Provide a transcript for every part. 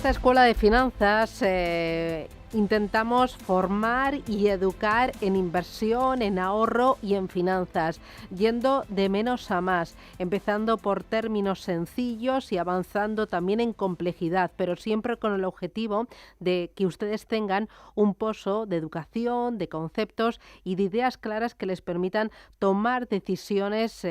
esta escuela de finanzas intentamos formar y educar en inversión, en ahorro y en finanzas, yendo de menos a más, empezando por términos sencillos y avanzando también en complejidad, pero siempre con el objetivo de que ustedes tengan un pozo de educación, de conceptos y de ideas claras que les permitan tomar decisiones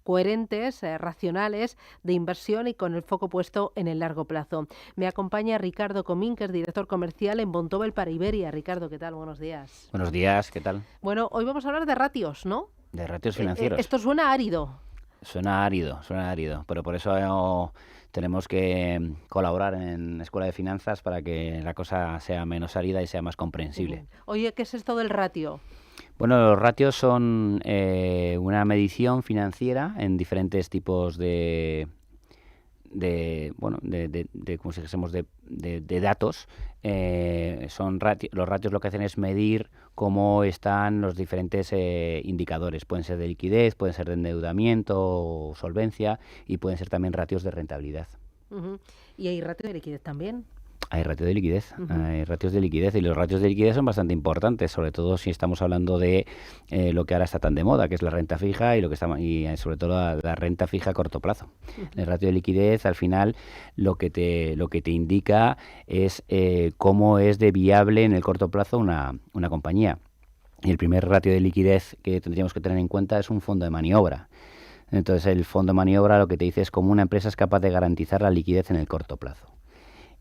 coherentes, racionales, de inversión y con el foco puesto en el largo plazo. Me acompaña Ricardo Comín, que es director comercial en Vontobel para Iberia. Ricardo, ¿qué tal? Buenos días. Buenos días, ¿qué tal? Bueno, hoy vamos a hablar de ratios, ¿no? De ratios financieros. Esto suena árido. Suena árido, pero por eso tenemos que colaborar en Escuela de Finanzas para que la cosa sea menos árida y sea más comprensible. Oye, ¿qué es esto del ratio? Bueno, los ratios son una medición financiera en diferentes tipos como si dijésemos de datos. Los ratios lo que hacen es medir cómo están los diferentes indicadores. Pueden ser de liquidez, pueden ser de endeudamiento o solvencia y pueden ser también ratios de rentabilidad. ¿Y hay ratio de liquidez también? Hay ratio de liquidez, hay ratios de liquidez y los ratios de liquidez son bastante importantes, sobre todo si estamos hablando de lo que ahora está tan de moda, que es la renta fija y sobre todo la renta fija a corto plazo. El ratio de liquidez, al final, lo que te indica es cómo es de viable en el corto plazo una compañía. Y el primer ratio de liquidez que tendríamos que tener en cuenta es un fondo de maniobra. Entonces, el fondo de maniobra lo que te dice es cómo una empresa es capaz de garantizar la liquidez en el corto plazo.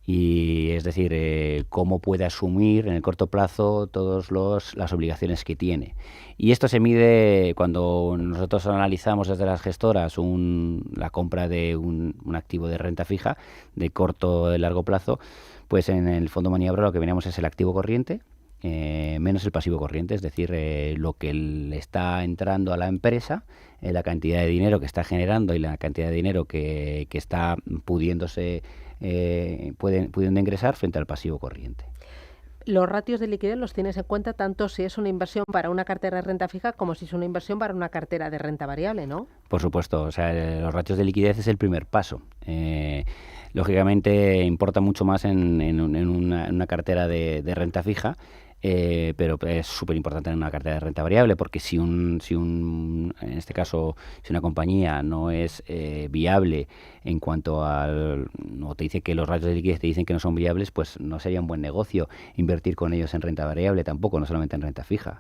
Y es decir, cómo puede asumir en el corto plazo todas las obligaciones que tiene. Y esto se mide cuando nosotros analizamos desde las gestoras la compra de un activo de renta fija de corto o largo plazo, pues en el fondo maniobra lo que miramos es el activo corriente menos el pasivo corriente, es decir, lo que le está entrando a la empresa, la cantidad de dinero que está generando y la cantidad de dinero que está pudiendo ingresar frente al pasivo corriente. Los ratios de liquidez los tienes en cuenta tanto si es una inversión para una cartera de renta fija como si es una inversión para una cartera de renta variable, ¿no? Por supuesto, o sea, los ratios de liquidez es el primer paso. Lógicamente importa mucho más en una cartera de renta fija, pero es súper importante en una cartera de renta variable, porque en este caso, si una compañía no es viable en cuanto o te dice que los ratios de liquidez te dicen que no son viables, pues no sería un buen negocio invertir con ellos en renta variable tampoco, no solamente en renta fija.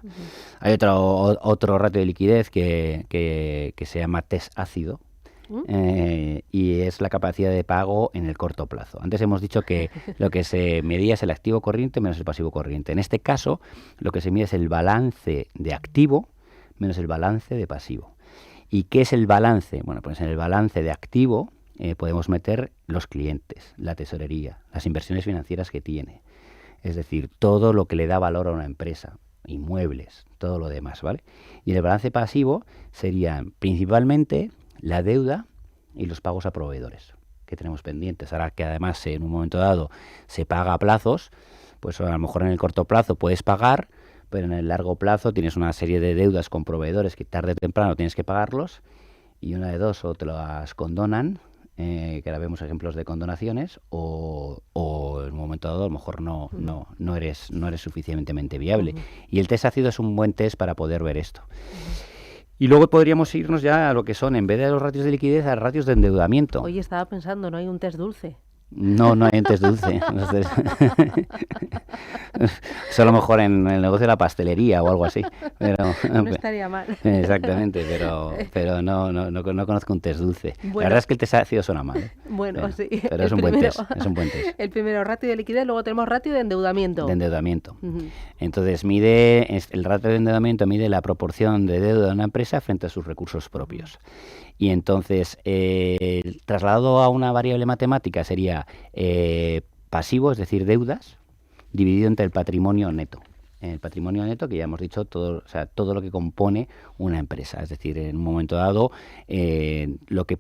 Hay otro ratio de liquidez que se llama test ácido. Y es la capacidad de pago en el corto plazo. Antes hemos dicho que lo que se medía es el activo corriente menos el pasivo corriente. En este caso, lo que se mide es el balance de activo menos el balance de pasivo. ¿Y qué es el balance? Bueno, pues en el balance de activo podemos meter los clientes, la tesorería, las inversiones financieras que tiene. Es decir, todo lo que le da valor a una empresa, inmuebles, todo lo demás, ¿vale? Y en el balance pasivo serían principalmente la deuda y los pagos a proveedores que tenemos pendientes. Ahora que además en un momento dado se paga a plazos, pues a lo mejor en el corto plazo puedes pagar, pero en el largo plazo tienes una serie de deudas con proveedores que tarde o temprano tienes que pagarlos y una de dos, o te las condonan, que ahora vemos ejemplos de condonaciones, o en un momento dado a lo mejor no eres suficientemente viable. Y el test ácido es un buen test para poder ver esto. Y luego podríamos irnos ya a lo que son, en vez de los ratios de liquidez, a ratios de endeudamiento. Oye, estaba pensando, ¿no hay un test dulce? No hay un test dulce. Eso a lo mejor en el negocio de la pastelería o algo así. Pero, no estaría mal. Exactamente, pero no conozco un test dulce. Bueno, la verdad es que el test ácido suena mal. Bueno, sí. Pero es un buen test. El primero, ratio de liquidez, luego tenemos ratio de endeudamiento. Entonces, el ratio de endeudamiento mide la proporción de deuda de una empresa frente a sus recursos propios. Y entonces, trasladado a una variable matemática sería pasivo, es decir, deudas, dividido entre el patrimonio neto. El patrimonio neto, que ya hemos dicho, todo lo que compone una empresa. Es decir, en un momento dado, lo que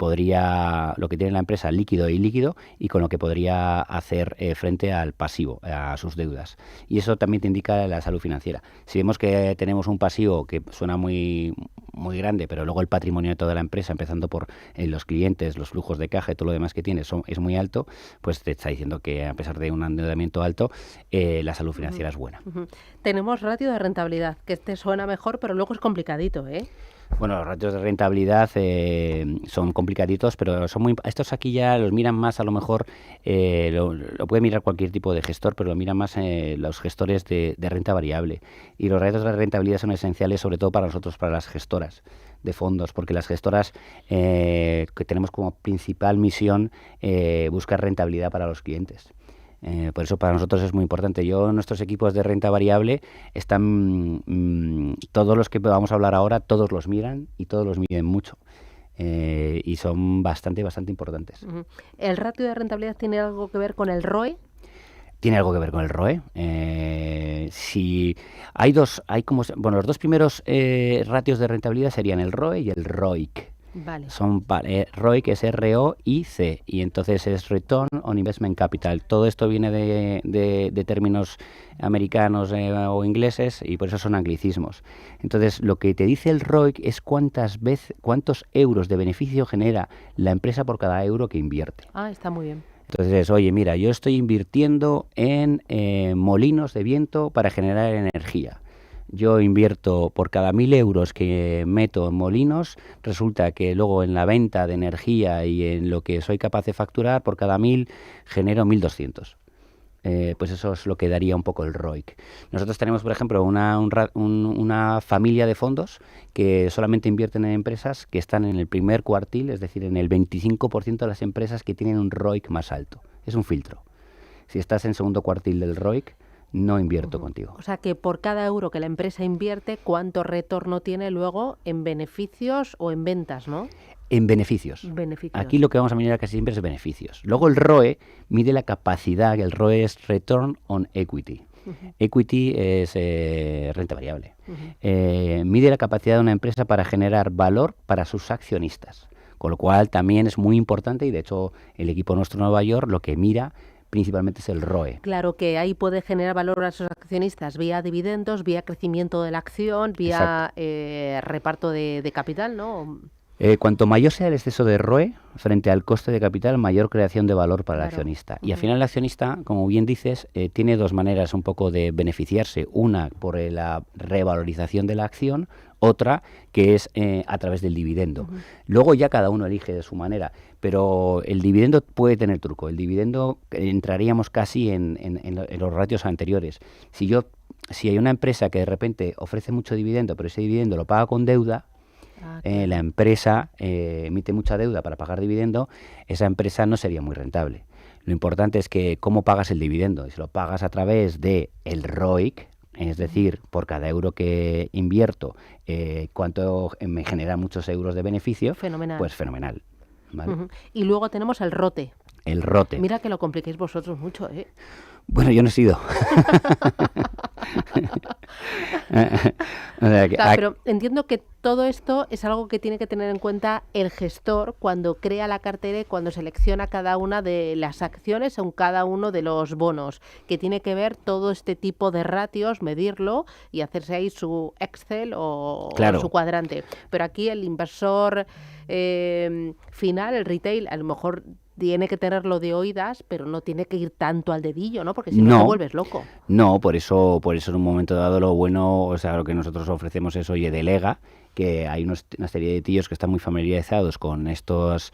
tiene la empresa líquido e ilíquido y con lo que podría hacer frente al pasivo, a sus deudas. Y eso también te indica la salud financiera. Si vemos que tenemos un pasivo que suena muy muy grande, pero luego el patrimonio de toda la empresa, empezando por los clientes, los flujos de caja y todo lo demás que tiene, es muy alto, pues te está diciendo que a pesar de un endeudamiento alto, la salud financiera es buena. Tenemos ratio de rentabilidad, que este suena mejor, pero luego es complicadito, ¿eh? Bueno, los ratios de rentabilidad son complicaditos, pero son estos aquí ya los miran más, a lo mejor, lo puede mirar cualquier tipo de gestor, pero lo miran más los gestores de renta variable. Y los ratios de rentabilidad son esenciales, sobre todo para nosotros, para las gestoras de fondos, porque las gestoras que tenemos como principal misión buscar rentabilidad para los clientes. Por eso para nosotros es muy importante. Nuestros equipos de renta variable están, todos los que vamos a hablar ahora, todos los miran y todos los miden mucho. Y son bastante importantes. ¿El ratio de rentabilidad tiene algo que ver con el ROE? Tiene algo que ver con el ROE. Si hay los dos primeros ratios de rentabilidad serían el ROE y el ROIC. Vale. ROIC es ROIC y entonces es Return on Investment Capital. Todo esto viene de términos americanos o ingleses y por eso son anglicismos. Entonces lo que te dice el ROIC es cuántos euros de beneficio genera la empresa por cada euro que invierte. Está muy bien. Entonces, oye, mira, yo estoy invirtiendo en molinos de viento para generar energía. Yo invierto por cada 1.000 euros que meto en molinos, resulta que luego en la venta de energía y en lo que soy capaz de facturar, por cada 1.000 genero 1.200. Pues eso es lo que daría un poco el ROIC. Nosotros tenemos, por ejemplo, una familia de fondos que solamente invierten en empresas que están en el primer cuartil, es decir, en el 25% de las empresas que tienen un ROIC más alto. Es un filtro. Si estás en segundo cuartil del ROIC, no invierto contigo. O sea que por cada euro que la empresa invierte, ¿cuánto retorno tiene luego en beneficios o en ventas, no? En beneficios. Aquí lo que vamos a mirar casi siempre es beneficios. Luego el ROE mide la capacidad, que el ROE es Return on Equity. Equity es renta variable. Mide la capacidad de una empresa para generar valor para sus accionistas. Con lo cual también es muy importante y de hecho el equipo nuestro en Nueva York lo que mira principalmente es el ROE. Claro que ahí puede generar valor a sus accionistas vía dividendos, vía crecimiento de la acción, vía reparto de capital, ¿no? Cuanto mayor sea el exceso de ROE frente al coste de capital, mayor creación de valor para el accionista. Y al final el accionista, como bien dices, tiene dos maneras un poco de beneficiarse. Una por la revalorización de la acción, otra que es a través del dividendo. Luego ya cada uno elige de su manera, pero el dividendo puede tener truco. El dividendo entraríamos casi en los ratios anteriores. Si hay una empresa que de repente ofrece mucho dividendo, pero ese dividendo lo paga con deuda, la empresa emite mucha deuda para pagar dividendo, esa empresa no sería muy rentable. Lo importante es que cómo pagas el dividendo. Si lo pagas a través de el ROIC, es decir, por cada euro que invierto, cuánto me genera muchos euros de beneficio, fenomenal. Pues fenomenal. ¿Vale? Y luego tenemos el ROTE. El ROTE. Mira que lo compliquéis vosotros mucho, ¿eh? Bueno, yo no he sido. Pero entiendo que todo esto es algo que tiene que tener en cuenta el gestor cuando crea la cartera y cuando selecciona cada una de las acciones o cada uno de los bonos, que tiene que ver todo este tipo de ratios, medirlo y hacerse ahí su Excel o su cuadrante. Pero aquí el inversor final, el retail, a lo mejor tiene que tenerlo de oídas, pero no tiene que ir tanto al dedillo, ¿no? Porque si no te vuelves loco. No, por eso en un momento dado lo bueno, o sea, lo que nosotros ofrecemos es, oye, delega, que hay una serie de tíos que están muy familiarizados con estas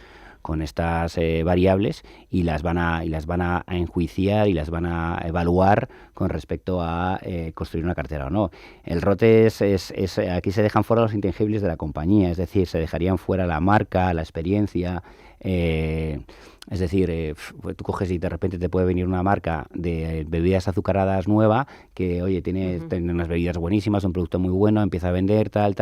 variables y las van a enjuiciar y las van a evaluar con respecto a construir una cartera o no. El ROTE aquí se dejan fuera los intangibles de la compañía, es decir, se dejarían fuera la marca, la experiencia. Es decir, tú coges y de repente te puede venir una marca de bebidas azucaradas nueva que, oye, tiene unas bebidas buenísimas, un producto muy bueno, empieza a vender tal,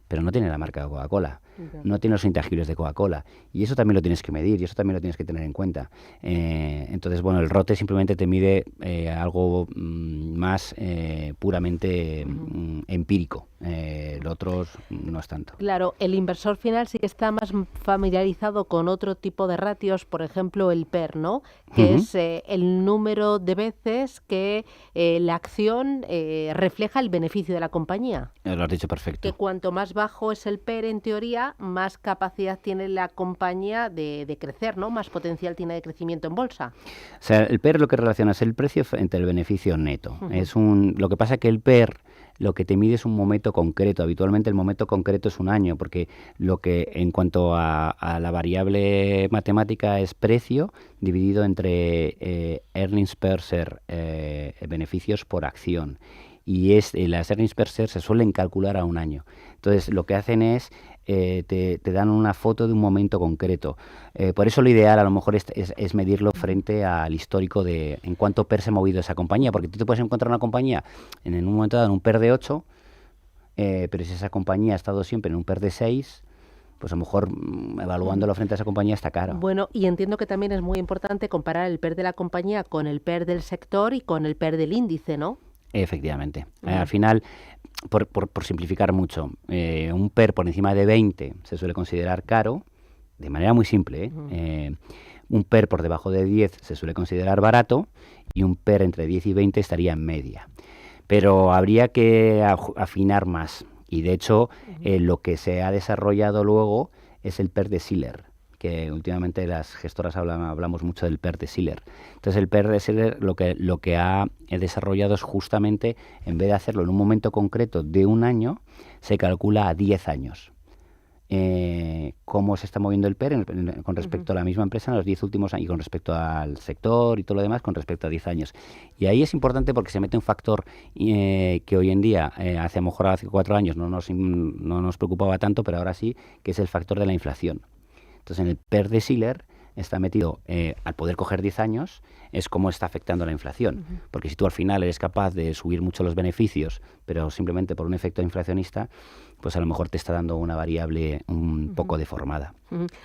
pero no tiene la marca de Coca-Cola, no tiene los intangibles de Coca-Cola. Y eso también lo tienes que medir y eso también lo tienes que tener en cuenta. Entonces, bueno, el ROTE simplemente te mide algo más puramente empírico. Lo otro no es tanto. Claro, el inversor final sí que está más familiarizado con con otro tipo de ratios, por ejemplo, el PER, ¿no? Que es el número de veces que la acción refleja el beneficio de la compañía. Lo has dicho Que perfecto. cuanto más bajo es el PER, en teoría, más capacidad tiene la compañía de crecer, ¿no? Más potencial tiene de crecimiento en bolsa. O sea, el PER lo que relaciona es el precio entre el beneficio neto. Lo que pasa es que el PER lo que te mide es un momento concreto. Habitualmente el momento concreto es un año, porque lo que en cuanto a la variable matemática es precio dividido entre earnings per share, beneficios por acción. Y las earnings per share se suelen calcular a un año. Entonces lo que hacen es te dan una foto de un momento concreto. Por eso lo ideal a lo mejor es medirlo frente al histórico de en cuánto PER se ha movido esa compañía, porque tú te puedes encontrar una compañía en un momento dado en un PER de 8, pero si esa compañía ha estado siempre en un PER de 6, pues a lo mejor evaluándolo frente a esa compañía está caro. Bueno, y entiendo que también es muy importante comparar el PER de la compañía con el PER del sector y con el PER del índice, ¿no? Efectivamente. Al final, por simplificar mucho, un PER por encima de 20 se suele considerar caro, de manera muy simple. Un PER por debajo de 10 se suele considerar barato y un PER entre 10 y 20 estaría en media. Pero habría que afinar más. Y de hecho, lo que se ha desarrollado luego es el PER de Shiller, que últimamente las gestoras hablamos mucho del PER de Shiller. Entonces el PER de Shiller lo que ha desarrollado es justamente, en vez de hacerlo en un momento concreto de un año, se calcula a 10 años. Cómo se está moviendo el PER con respecto a la misma empresa en los 10 últimos años, y con respecto al sector y todo lo demás con respecto a 10 años. Y ahí es importante porque se mete un factor que hoy en día, hace 4 años no nos preocupaba tanto, pero ahora sí, que es el factor de la inflación. Entonces, en el PER de Shiller está metido, al poder coger 10 años, es cómo está afectando la inflación. Porque si tú al final eres capaz de subir mucho los beneficios, pero simplemente por un efecto inflacionista, pues a lo mejor te está dando una variable un poco deformada.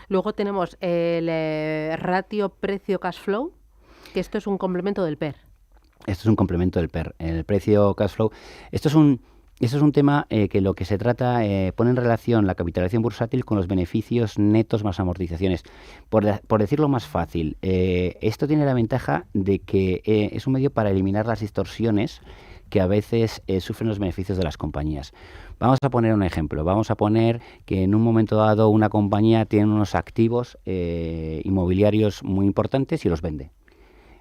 Luego tenemos el ratio precio-cash flow, que esto es un complemento del PER. Esto es un complemento del PER. El precio cash flow, esto es un tema que lo que se trata pone en relación la capitalización bursátil con los beneficios netos más amortizaciones. Por decirlo más fácil, esto tiene la ventaja de que es un medio para eliminar las distorsiones que a veces sufren los beneficios de las compañías. Vamos a poner un ejemplo. Vamos a poner que en un momento dado una compañía tiene unos activos inmobiliarios muy importantes y los vende.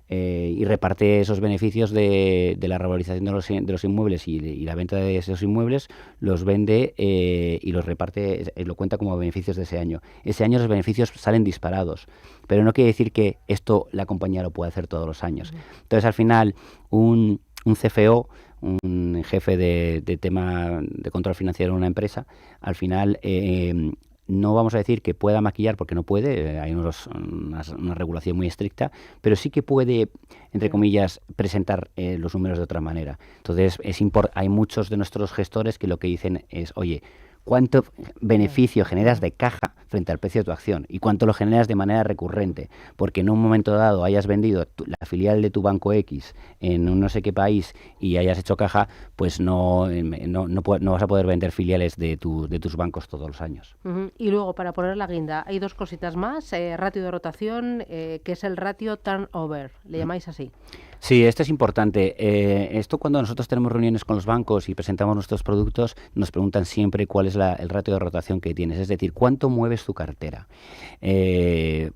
Y reparte esos beneficios de la revalorización de los inmuebles y la venta de esos inmuebles, los vende y los reparte, lo cuenta como beneficios de ese año. Ese año los beneficios salen disparados, pero no quiere decir que esto la compañía lo pueda hacer todos los años. Entonces, al final, un CFO, un jefe de tema de control financiero en una empresa, al final no vamos a decir que pueda maquillar porque no puede, hay una regulación muy estricta, pero sí que puede, entre comillas, presentar los números de otra manera. Entonces, hay muchos de nuestros gestores que lo que dicen es, oye, ¿cuánto beneficio generas de caja frente al precio de tu acción? ¿Y cuánto lo generas de manera recurrente? Porque en un momento dado hayas vendido la filial de tu banco X en un no sé qué país y hayas hecho caja, pues no vas a poder vender filiales de tus bancos todos los años. Y luego, para poner la guinda, hay dos cositas más. Ratio de rotación, que es el ratio turnover. ¿Le llamáis así? Sí, esto es importante. Esto cuando nosotros tenemos reuniones con los bancos y presentamos nuestros productos, nos preguntan siempre cuál es el ratio de rotación que tienes, es decir, cuánto mueves tu cartera.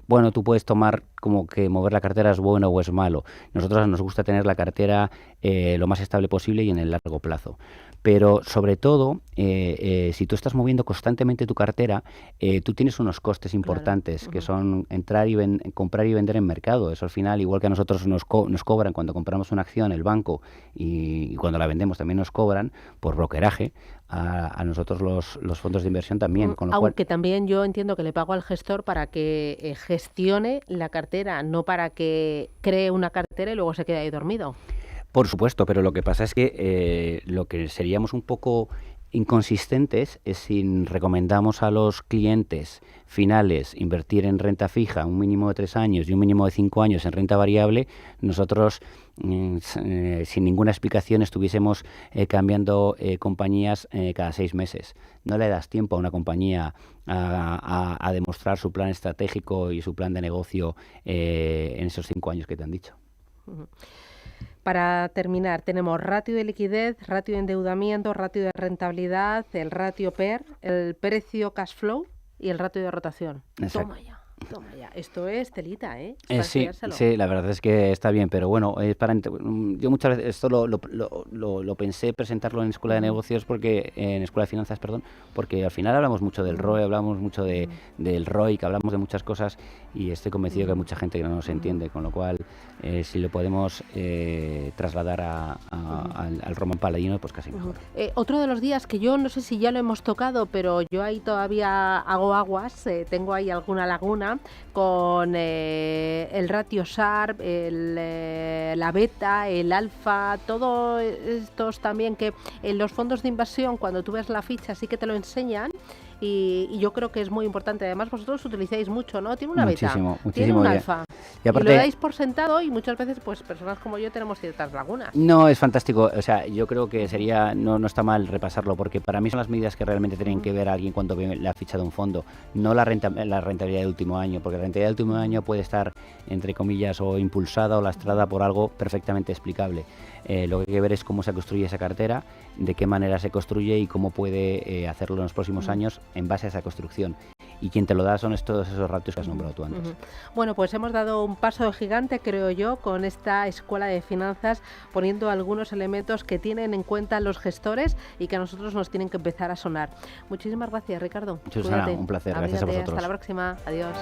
Bueno, tú puedes tomar como que mover la cartera es bueno o es malo. Nosotros nos gusta tener la cartera lo más estable posible y en el largo plazo. Pero sobre todo, si tú estás moviendo constantemente tu cartera, tú tienes unos costes importantes, que son comprar y vender en mercado. Eso al final, igual que a nosotros nos cobran cuando compramos una acción, el banco, y cuando la vendemos también nos cobran por brokeraje, a nosotros los fondos de inversión también. Con lo Aunque también yo entiendo que le pago al gestor para que gestione la cartera, no para que cree una cartera y luego se quede ahí dormido. Por supuesto, pero lo que pasa es que lo que seríamos un poco inconsistentes es si recomendamos a los clientes finales invertir en renta fija un mínimo de 3 años y un mínimo de 5 años en renta variable, nosotros sin ninguna explicación estuviésemos cambiando compañías cada 6 meses. No le das tiempo a una compañía a demostrar su plan estratégico y su plan de negocio en esos 5 años que te han dicho. Para terminar, tenemos ratio de liquidez, ratio de endeudamiento, ratio de rentabilidad, el ratio PER, el precio cash flow y el ratio de rotación. Exacto. Toma ya. Esto es telita, ¿eh? Sí, la verdad es que está bien, pero bueno, es yo muchas veces esto lo pensé presentarlo en Escuela de Negocios, en Escuela de Finanzas, perdón, porque al final hablamos mucho del ROE, hablamos mucho del ROIC, hablamos de muchas cosas y estoy convencido que hay mucha gente que no nos entiende, con lo cual si lo podemos trasladar al Roman Paladino, pues casi mejor. Otro de los días que yo no sé si ya lo hemos tocado, pero yo ahí todavía hago aguas, tengo ahí alguna laguna con el ratio Sharpe, la beta, el alfa, todos estos también que en los fondos de inversión cuando tú ves la ficha sí que te lo enseñan. Y yo creo que es muy importante. Además, vosotros utilizáis mucho, ¿no? Tiene una beta, tiene un alfa. Y aparte, y lo dais por sentado y muchas veces, pues, personas como yo tenemos ciertas lagunas. No, es fantástico. O sea, yo creo que no está mal repasarlo, porque para mí son las medidas que realmente tienen que ver a alguien cuando ve la ficha de un fondo, no la rentabilidad del último año, porque la rentabilidad del último año puede estar, entre comillas, o impulsada o lastrada por algo perfectamente explicable. Lo que hay que ver es cómo se construye esa cartera, de qué manera se construye y cómo puede hacerlo en los próximos años en base a esa construcción. Y quien te lo da son todos esos ratios que has nombrado tú antes. Bueno, pues hemos dado un paso de gigante, creo yo, con esta Escuela de Finanzas, poniendo algunos elementos que tienen en cuenta los gestores y que a nosotros nos tienen que empezar a sonar. Muchísimas gracias, Ricardo. Susana, un placer. Gracias a vosotros. Hasta la próxima. Adiós.